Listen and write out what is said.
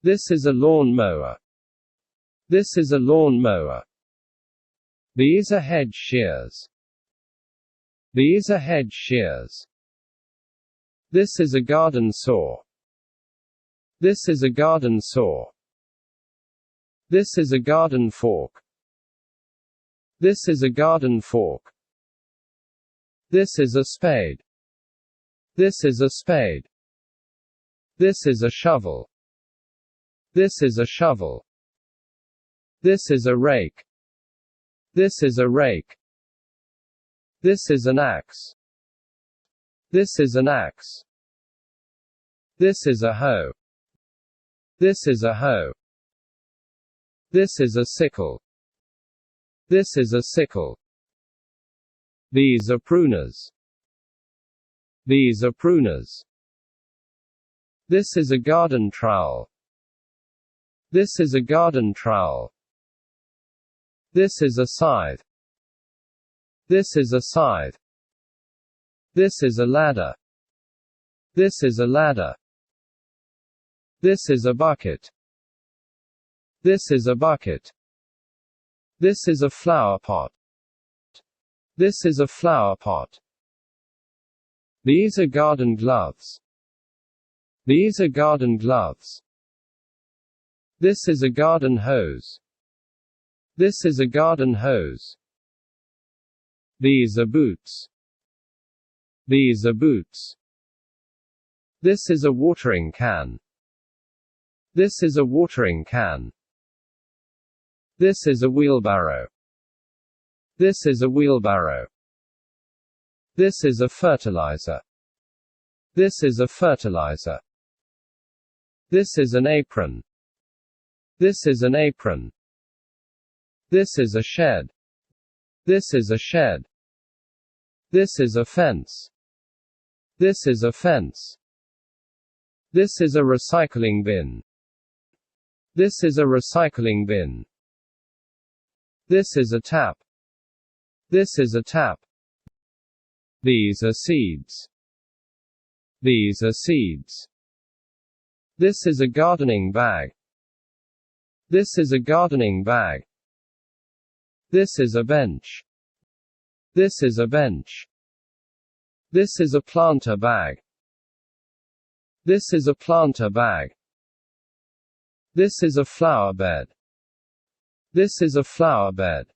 This is a lawn mower. This is a lawn mower. These are hedge shears. These are hedge shears. This is a garden saw. This is a garden saw. This is a garden fork. This is a garden fork. This is a spade. This is a spade. This is a shovel. This is a shovel. This is a rake. This is a rake. This is an axe. This is an axe. This is a hoe. This is a hoe. This is a sickle. This is a sickle. These are pruners. These are pruners. This is a garden trowel. This is a garden trowel. This is a scythe. This is a scythe. This is a ladder. This is a ladder. This is a bucket. This is a bucket. This is a flower pot. This is a flower pot. These are garden gloves. These are garden gloves. This is a garden hose. This is a garden hose. These are boots. These are boots. This is a watering can. This is a watering can. This is a wheelbarrow. This is a wheelbarrow. This is a fertilizer. This is a fertilizer. This is an apron. This is an apron. This is a shed. This is a shed. This is a fence. This is a fence. This is a recycling bin. This is a recycling bin. This is a tap. This is a tap. These are seeds. These are seeds. This is a gardening bag. This is a gardening bag. This is a bench. This is a bench. This is a planter bag. This is a planter bag. This is a flower bed. This is a flower bed.